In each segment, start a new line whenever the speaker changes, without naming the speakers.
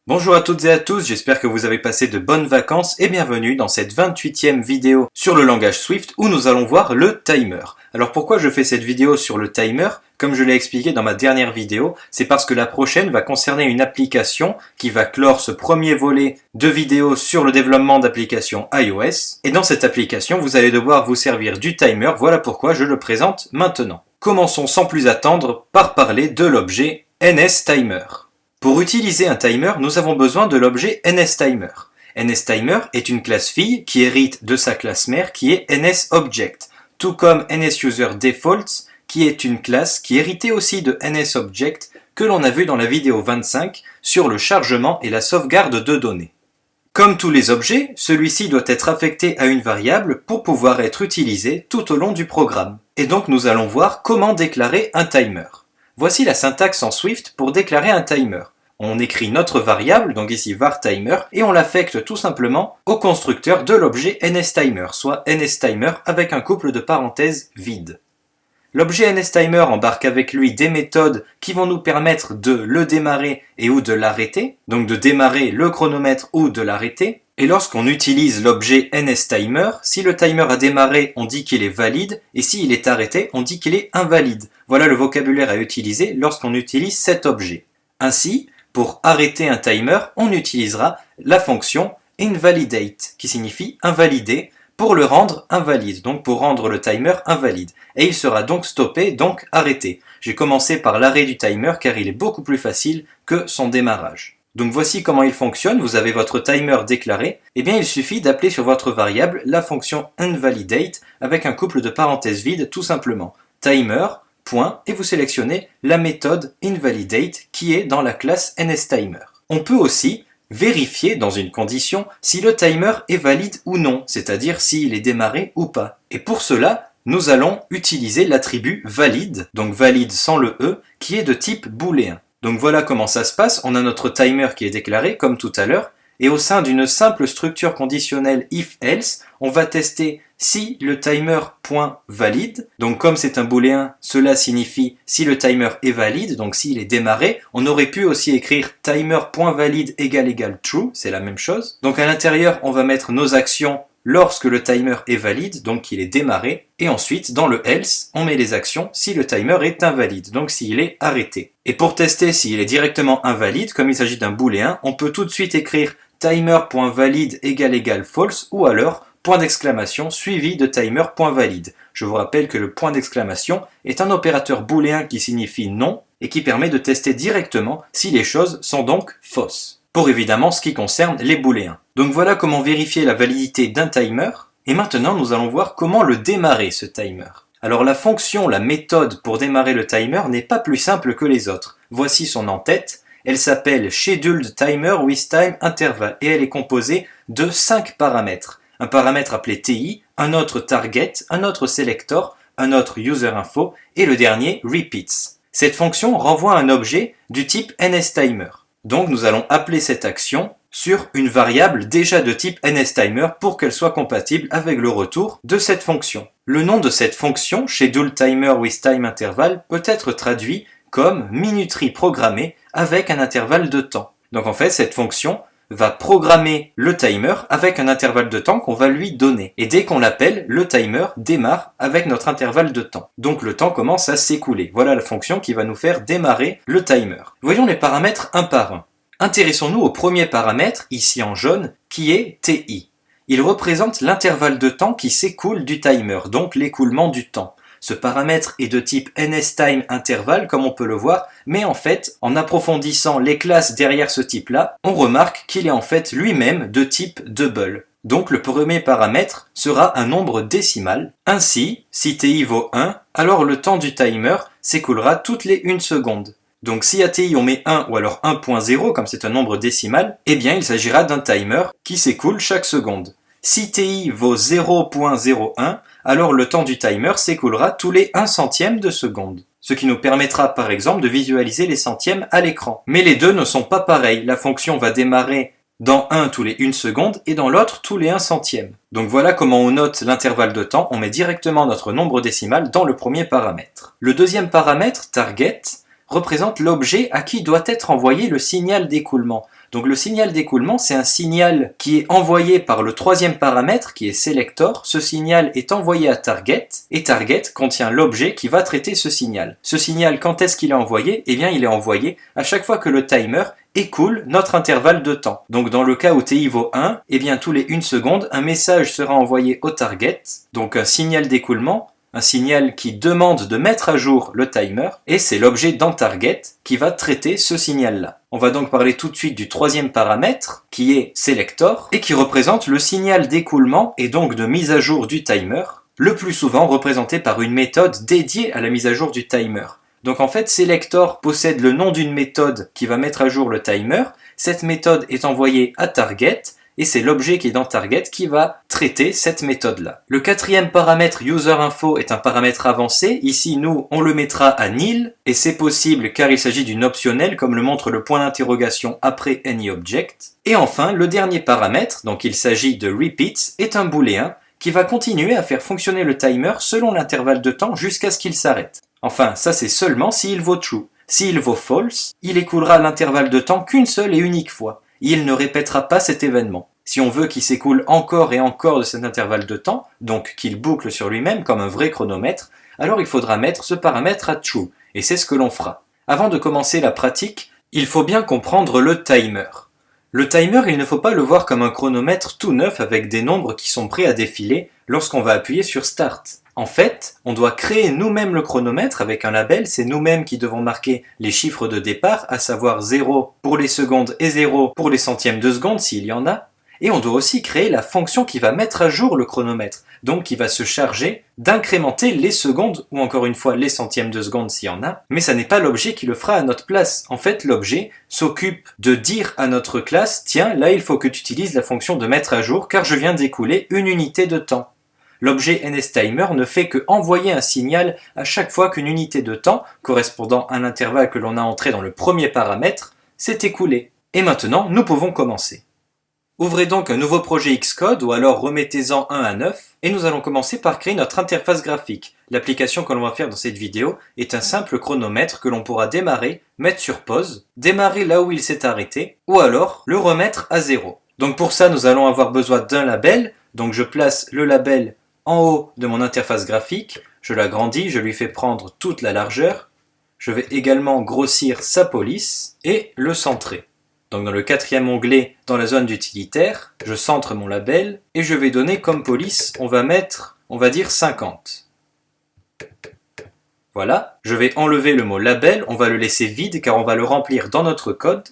Bonjour à toutes et à tous, j'espère que vous avez passé de bonnes vacances et bienvenue dans cette 28e vidéo sur le langage Swift où nous allons voir le timer. Alors pourquoi je fais cette vidéo sur le timer? Comme je l'ai expliqué dans ma dernière vidéo, c'est parce que la prochaine va concerner une application qui va clore ce premier volet de vidéos sur le développement d'applications iOS. Et dans cette application, vous allez devoir vous servir du timer, voilà pourquoi je le présente maintenant. Commençons sans plus attendre par parler de l'objet NSTimer. Pour utiliser un timer, nous avons besoin de l'objet NSTimer. NSTimer est une classe fille qui hérite de sa classe mère qui est NSObject, tout comme NSUserDefaults qui est une classe qui héritait aussi de NSObject que l'on a vu dans la vidéo 25 sur le chargement et la sauvegarde de données. Comme tous les objets, celui-ci doit être affecté à une variable pour pouvoir être utilisé tout au long du programme. Et donc nous allons voir comment déclarer un timer. Voici la syntaxe en Swift pour déclarer un timer. On écrit notre variable, donc ici var_timer, et on l'affecte tout simplement au constructeur de l'objet NSTimer, soit NSTimer avec un couple de parenthèses vide. L'objet NSTimer embarque avec lui des méthodes qui vont nous permettre de le démarrer et ou de l'arrêter, donc de démarrer le chronomètre ou de l'arrêter. Et lorsqu'on utilise l'objet NSTimer, si le timer a démarré, on dit qu'il est valide, et s'il est arrêté, on dit qu'il est invalide. Voilà le vocabulaire à utiliser lorsqu'on utilise cet objet. Ainsi, pour arrêter un timer, on utilisera la fonction invalidate, qui signifie invalider, pour le rendre invalide, donc pour rendre le timer invalide. Et il sera donc stoppé, donc arrêté. J'ai commencé par l'arrêt du timer car il est beaucoup plus facile que son démarrage. Donc voici comment il fonctionne, vous avez votre timer déclaré, et bien il suffit d'appeler sur votre variable la fonction invalidate avec un couple de parenthèses vides tout simplement. Timer, point, et vous sélectionnez la méthode invalidate qui est dans la classe NSTimer. On peut aussi vérifier dans une condition si le timer est valide ou non, c'est-à-dire s'il est démarré ou pas. Et pour cela, nous allons utiliser l'attribut valide, donc valide sans le E, qui est de type booléen. Donc voilà comment ça se passe, on a notre timer qui est déclaré, comme tout à l'heure, et au sein d'une simple structure conditionnelle if-else, on va tester si le timer.valide, donc comme c'est un booléen, cela signifie si le timer est valide, donc s'il est démarré. On aurait pu aussi écrire timer.valide égale true, c'est la même chose. Donc à l'intérieur, on va mettre nos actions lorsque le timer est valide, donc qu'il est démarré, et ensuite dans le else, on met les actions si le timer est invalide, donc s'il est arrêté. Et pour tester s'il est directement invalide, comme il s'agit d'un booléen, on peut tout de suite écrire timer.valide égale false, ou alors point d'exclamation suivi de timer.valide. Je vous rappelle que le point d'exclamation est un opérateur booléen qui signifie non, et qui permet de tester directement si les choses sont donc fausses. Pour évidemment ce qui concerne les booléens. Donc voilà comment vérifier la validité d'un timer, et maintenant nous allons voir comment le démarrer ce timer. Alors la fonction, la méthode pour démarrer le timer n'est pas plus simple que les autres. Voici son en-tête, elle s'appelle Scheduled Timer with Time Interval, et elle est composée de 5 paramètres. Un paramètre appelé TI, un autre Target, un autre Selector, un autre User Info, et le dernier Repeats. Cette fonction renvoie un objet du type NSTimer. Donc nous allons appeler cette action sur une variable déjà de type NSTimer pour qu'elle soit compatible avec le retour de cette fonction. Le nom de cette fonction, ScheduleTimer with Time Interval, peut être traduit comme minuterie programmée avec un intervalle de temps. Donc en fait, cette fonction va programmer le timer avec un intervalle de temps qu'on va lui donner. Et dès qu'on l'appelle, le timer démarre avec notre intervalle de temps. Donc le temps commence à s'écouler. Voilà la fonction qui va nous faire démarrer le timer. Voyons les paramètres un par un. Intéressons-nous au premier paramètre, ici en jaune, qui est TI. Il représente l'intervalle de temps qui s'écoule du timer, donc l'écoulement du temps. Ce paramètre est de type NSTimeInterval comme on peut le voir, mais en fait, en approfondissant les classes derrière ce type-là, on remarque qu'il est en fait lui-même de type double. Donc le premier paramètre sera un nombre décimal. Ainsi, si TI vaut 1, alors le temps du timer s'écoulera toutes les 1 seconde. Donc si à TI on met 1 ou alors 1.0 comme c'est un nombre décimal, eh bien il s'agira d'un timer qui s'écoule chaque seconde. Si TI vaut 0.01, alors le temps du timer s'écoulera tous les 1 centième de seconde. Ce qui nous permettra par exemple de visualiser les centièmes à l'écran. Mais les deux ne sont pas pareils, la fonction va démarrer dans un tous les 1 seconde et dans l'autre tous les 1 centième. Donc voilà comment on note l'intervalle de temps, on met directement notre nombre décimal dans le premier paramètre. Le deuxième paramètre, target, représente l'objet à qui doit être envoyé le signal d'écoulement. Donc le signal d'écoulement, c'est un signal qui est envoyé par le troisième paramètre qui est selector. Ce signal est envoyé à target et target contient l'objet qui va traiter ce signal. Ce signal, quand est-ce qu'il est envoyé? Eh bien, il est envoyé à chaque fois que le timer écoule notre intervalle de temps. Donc dans le cas où TI vaut 1, eh bien tous les 1 seconde, un message sera envoyé au target, donc un signal d'écoulement, un signal qui demande de mettre à jour le timer, et c'est l'objet dans target qui va traiter ce signal-là. On va donc parler tout de suite du troisième paramètre, qui est selector, et qui représente le signal d'écoulement et donc de mise à jour du timer, le plus souvent représenté par une méthode dédiée à la mise à jour du timer. Donc en fait, selector possède le nom d'une méthode qui va mettre à jour le timer. Cette méthode est envoyée à target et c'est l'objet qui est dans target qui va traiter cette méthode-là. Le quatrième paramètre user-info est un paramètre avancé. Ici, nous, on le mettra à nil et c'est possible car il s'agit d'une optionnelle comme le montre le point d'interrogation après anyObject. Et enfin, le dernier paramètre, donc il s'agit de repeats, est un booléen qui va continuer à faire fonctionner le timer selon l'intervalle de temps jusqu'à ce qu'il s'arrête. Enfin, ça c'est seulement s'il vaut true. S'il vaut false, il écoulera l'intervalle de temps qu'une seule et unique fois. Il ne répétera pas cet événement. Si on veut qu'il s'écoule encore et encore de cet intervalle de temps, donc qu'il boucle sur lui-même comme un vrai chronomètre, alors il faudra mettre ce paramètre à true, et c'est ce que l'on fera. Avant de commencer la pratique, il faut bien comprendre le timer. Le timer, il ne faut pas le voir comme un chronomètre tout neuf avec des nombres qui sont prêts à défiler lorsqu'on va appuyer sur Start. En fait, on doit créer nous-mêmes le chronomètre avec un label, c'est nous-mêmes qui devons marquer les chiffres de départ, à savoir 0 pour les secondes et 0 pour les centièmes de seconde s'il y en a. Et on doit aussi créer la fonction qui va mettre à jour le chronomètre, donc qui va se charger d'incrémenter les secondes, ou encore une fois les centièmes de seconde s'il y en a, mais ça n'est pas l'objet qui le fera à notre place. En fait, l'objet s'occupe de dire à notre classe, tiens, là il faut que tu utilises la fonction de mettre à jour car je viens d'écouler une unité de temps. L'objet NSTimer ne fait que envoyer un signal à chaque fois qu'une unité de temps, correspondant à l'intervalle que l'on a entré dans le premier paramètre, s'est écoulée. Et maintenant, nous pouvons commencer. Ouvrez donc un nouveau projet Xcode ou alors remettez-en un à 9 et nous allons commencer par créer notre interface graphique. L'application que l'on va faire dans cette vidéo est un simple chronomètre que l'on pourra démarrer, mettre sur pause, démarrer là où il s'est arrêté ou alors le remettre à 0. Donc pour ça, nous allons avoir besoin d'un label. Donc je place le label en haut de mon interface graphique, je l'agrandis, je lui fais prendre toute la largeur, je vais également grossir sa police et le centrer. Donc dans le quatrième onglet, dans la zone d'utilitaire, je centre mon label et je vais donner comme police, on va dire 50. Voilà, je vais enlever le mot label, on va le laisser vide car on va le remplir dans notre code.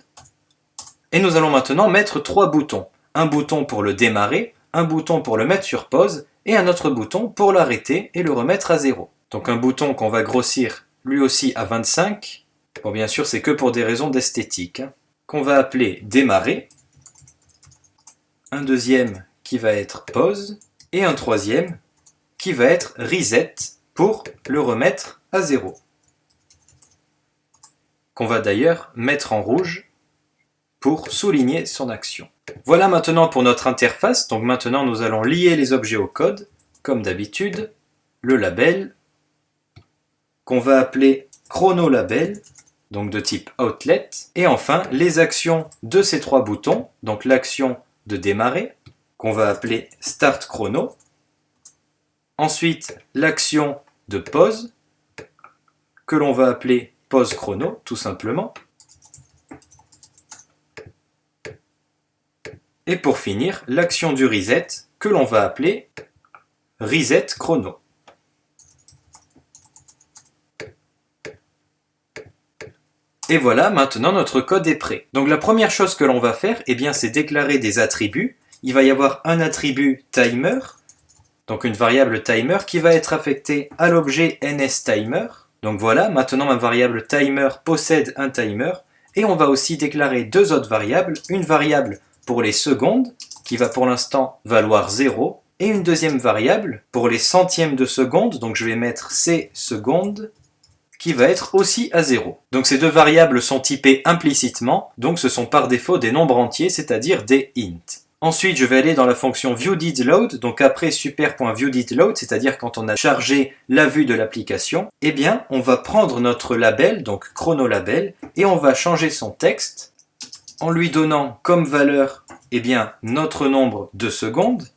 Et nous allons maintenant mettre 3 boutons. Un bouton pour le démarrer, un bouton pour le mettre sur pause et un autre bouton pour l'arrêter et le remettre à 0. Donc un bouton qu'on va grossir lui aussi à 25. Bon, bien sûr, c'est que pour des raisons d'esthétique. Qu'on va appeler démarrer. Un deuxième qui va être pause. Et un troisième qui va être reset pour le remettre à 0. Qu'on va d'ailleurs mettre en rouge pour souligner son action. Voilà maintenant pour notre interface. Donc maintenant nous allons lier les objets au code, comme d'habitude, le label, qu'on va appeler chronolabel, donc de type outlet, et enfin les actions de ces 3 boutons, donc l'action de démarrer, qu'on va appeler start chrono, ensuite l'action de pause, que l'on va appeler pause chrono, tout simplement, et pour finir, l'action du reset, que l'on va appeler reset chrono. Et voilà, maintenant notre code est prêt. Donc la première chose que l'on va faire, eh bien, c'est déclarer des attributs. Il va y avoir un attribut timer, donc une variable timer qui va être affectée à l'objet NSTimer. Donc voilà, maintenant ma variable timer possède un timer. Et on va aussi déclarer 2 autres variables. Une variable pour les secondes, qui va pour l'instant valoir 0. Et une deuxième variable pour les centièmes de seconde, donc je vais mettre c secondes, qui va être aussi à 0. Donc ces 2 variables sont typées implicitement, donc ce sont par défaut des nombres entiers, c'est-à-dire des int. Ensuite, je vais aller dans la fonction viewDidLoad, donc après super.viewDidLoad, c'est-à-dire quand on a chargé la vue de l'application, eh bien, on va prendre notre label, donc chronolabel, et on va changer son texte en lui donnant comme valeur, eh bien, notre nombre de secondes,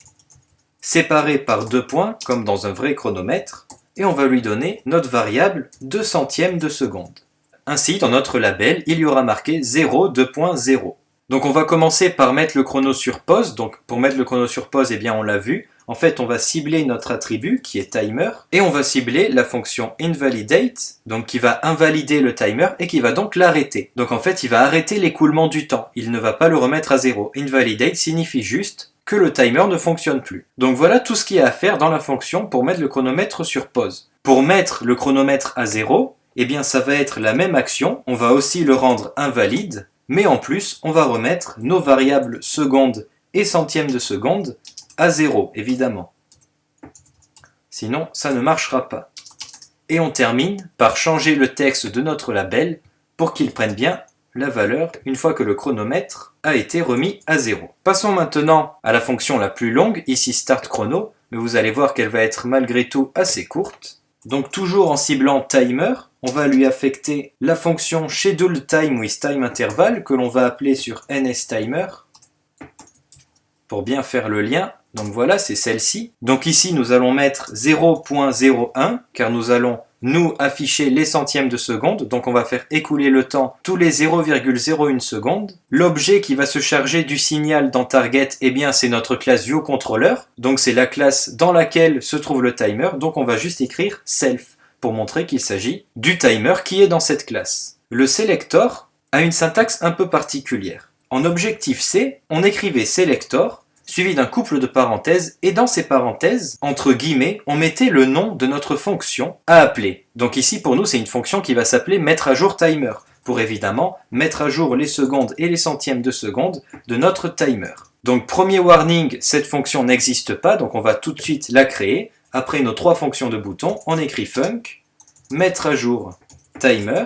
séparé par 2 points, comme dans un vrai chronomètre, et on va lui donner notre variable de centième de seconde. Ainsi, dans notre label, il y aura marqué 0,2.0. Donc on va commencer par mettre le chrono sur pause. Donc pour mettre le chrono sur pause, eh bien on l'a vu. En fait, on va cibler notre attribut qui est timer et on va cibler la fonction invalidate, donc qui va invalider le timer et qui va donc l'arrêter. Donc en fait, il va arrêter l'écoulement du temps. Il ne va pas le remettre à 0. Invalidate signifie juste que le timer ne fonctionne plus. Donc voilà tout ce qu'il y a à faire dans la fonction pour mettre le chronomètre sur pause. Pour mettre le chronomètre à 0, eh bien ça va être la même action. On va aussi le rendre invalide. Mais en plus, on va remettre nos variables secondes et centièmes de seconde à 0, évidemment. Sinon, ça ne marchera pas. Et on termine par changer le texte de notre label pour qu'il prenne bien la valeur une fois que le chronomètre a été remis à 0. Passons maintenant à la fonction la plus longue, ici start chrono, mais vous allez voir qu'elle va être malgré tout assez courte. Donc toujours en ciblant timer, on va lui affecter la fonction scheduleTime with time interval que l'on va appeler sur NSTimer pour bien faire le lien. Donc voilà, c'est celle-ci. Donc ici, nous allons mettre 0.01 car nous allons nous afficher les centièmes de seconde. Donc on va faire écouler le temps tous les 0,01 secondes. L'objet qui va se charger du signal dans Target, eh bien c'est notre classe ViewController. Donc c'est la classe dans laquelle se trouve le timer. Donc on va juste écrire self pour montrer qu'il s'agit du timer qui est dans cette classe. Le selector a une syntaxe un peu particulière. En Objective-C, on écrivait selector suivi d'un couple de parenthèses, et dans ces parenthèses, entre guillemets, on mettait le nom de notre fonction à appeler. Donc ici, pour nous, c'est une fonction qui va s'appeler mettre à jour timer, pour évidemment mettre à jour les secondes et les centièmes de seconde de notre timer. Donc premier warning, cette fonction n'existe pas, donc on va tout de suite la créer. Après nos 3 fonctions de bouton, on écrit func, mettre à jour timer.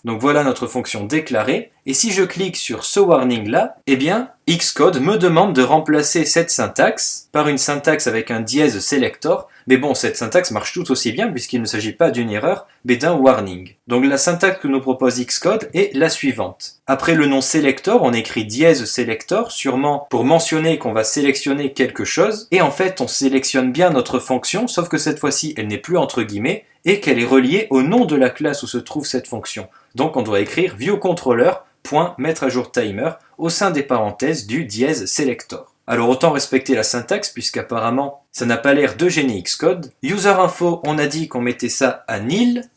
Donc voilà notre fonction déclarée. Et si je clique sur ce warning-là, eh bien, Xcode me demande de remplacer cette syntaxe par une syntaxe avec un dièse selector. Mais bon, cette syntaxe marche tout aussi bien puisqu'il ne s'agit pas d'une erreur, mais d'un warning. Donc la syntaxe que nous propose Xcode est la suivante. Après le nom selector, on écrit dièse selector, sûrement pour mentionner qu'on va sélectionner quelque chose. Et en fait, on sélectionne bien notre fonction, sauf que cette fois-ci, elle n'est plus entre guillemets, et qu'elle est reliée au nom de la classe où se trouve cette fonction. Donc on doit écrire viewController.mettre-à-jour-timer au sein des parenthèses du dièse selector. Alors autant respecter la syntaxe puisqu'apparemment ça n'a pas l'air de gêner Xcode. User-info, on a dit qu'on mettait ça à nil,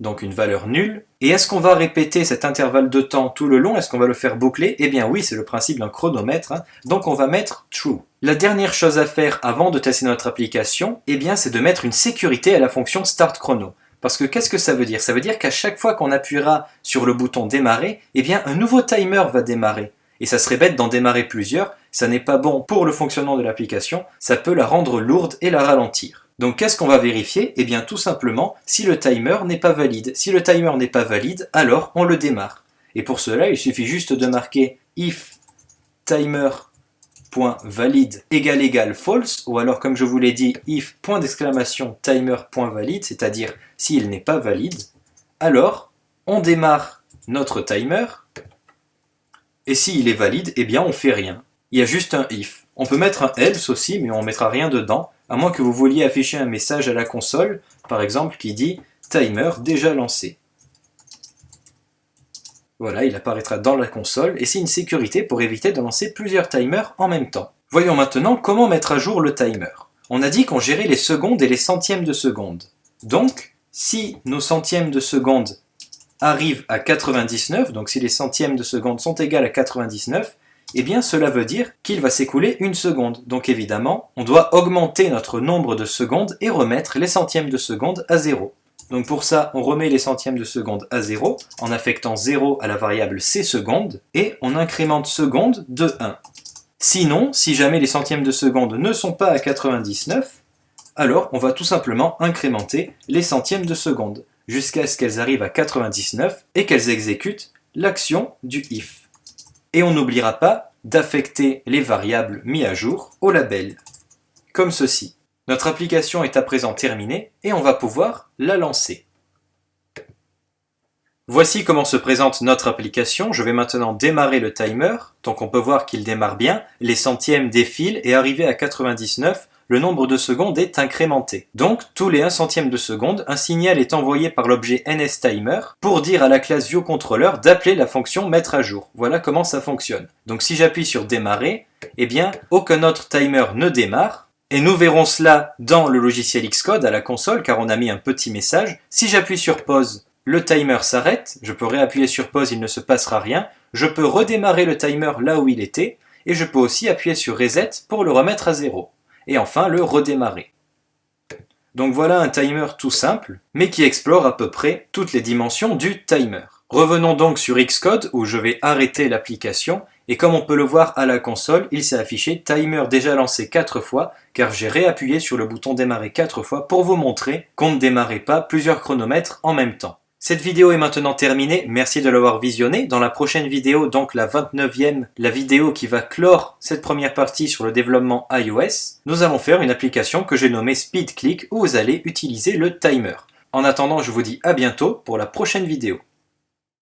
donc une valeur nulle. Et est-ce qu'on va répéter cet intervalle de temps tout le long? Est-ce qu'on va le faire boucler? Eh bien oui, c'est le principe d'un chronomètre, donc on va mettre true. La dernière chose à faire avant de tester notre application, eh bien c'est de mettre une sécurité à la fonction start chrono. Parce que qu'est-ce que ça veut dire? Ça veut dire qu'à chaque fois qu'on appuiera sur le bouton démarrer, eh bien un nouveau timer va démarrer. Et ça serait bête d'en démarrer plusieurs, ça n'est pas bon pour le fonctionnement de l'application, ça peut la rendre lourde et la ralentir. Donc qu'est-ce qu'on va vérifier? Eh bien tout simplement si le timer n'est pas valide. Si le timer n'est pas valide, alors on le démarre. Et pour cela, il suffit juste de marquer if timer.valide égale false, ou alors comme je vous l'ai dit, if timer.valide, c'est-à-dire s'il n'est pas valide, alors on démarre notre timer, et s'il est valide, eh bien on fait rien. Il y a juste un if. On peut mettre un else aussi, mais on ne mettra rien dedans, à moins que vous vouliez afficher un message à la console, par exemple qui dit timer déjà lancé. Voilà, il apparaîtra dans la console, et c'est une sécurité pour éviter de lancer plusieurs timers en même temps. Voyons maintenant comment mettre à jour le timer. On a dit qu'on gérait les secondes et les centièmes de seconde. Donc, si nos centièmes de seconde arrivent à 99, donc si les centièmes de seconde sont égales à 99, eh bien cela veut dire qu'il va s'écouler une seconde. Donc évidemment, on doit augmenter notre nombre de secondes et remettre les centièmes de seconde à 0. Donc pour ça, on remet les centièmes de seconde à 0 en affectant 0 à la variable c seconde et on incrémente seconde de 1. Sinon, si jamais les centièmes de seconde ne sont pas à 99, alors on va tout simplement incrémenter les centièmes de seconde jusqu'à ce qu'elles arrivent à 99 et qu'elles exécutent l'action du if. Et on n'oubliera pas d'affecter les variables mis à jour au label, comme ceci. Notre application est à présent terminée et on va pouvoir la lancer. Voici comment se présente notre application. Je vais maintenant démarrer le timer. Donc on peut voir qu'il démarre bien, les centièmes défilent et arrivé à 99, le nombre de secondes est incrémenté. Donc tous les 1 centième de seconde, un signal est envoyé par l'objet NSTimer pour dire à la classe ViewController d'appeler la fonction mettre à jour. Voilà comment ça fonctionne. Donc si j'appuie sur démarrer, eh bien aucun autre timer ne démarre. Et nous verrons cela dans le logiciel Xcode à la console car on a mis un petit message. Si j'appuie sur pause, le timer s'arrête, je peux réappuyer sur pause, il ne se passera rien. Je peux redémarrer le timer là où il était et je peux aussi appuyer sur reset pour le remettre à 0. Et enfin le redémarrer. Donc voilà un timer tout simple, mais qui explore à peu près toutes les dimensions du timer. Revenons donc sur Xcode où je vais arrêter l'application et comme on peut le voir à la console, il s'est affiché timer déjà lancé 4 fois car j'ai réappuyé sur le bouton démarrer 4 fois pour vous montrer qu'on ne démarrait pas plusieurs chronomètres en même temps. Cette vidéo est maintenant terminée, merci de l'avoir visionnée. Dans la prochaine vidéo, donc la 29e, la vidéo qui va clore cette première partie sur le développement iOS, nous allons faire une application que j'ai nommée SpeedClick où vous allez utiliser le timer. En attendant, je vous dis à bientôt pour la prochaine vidéo.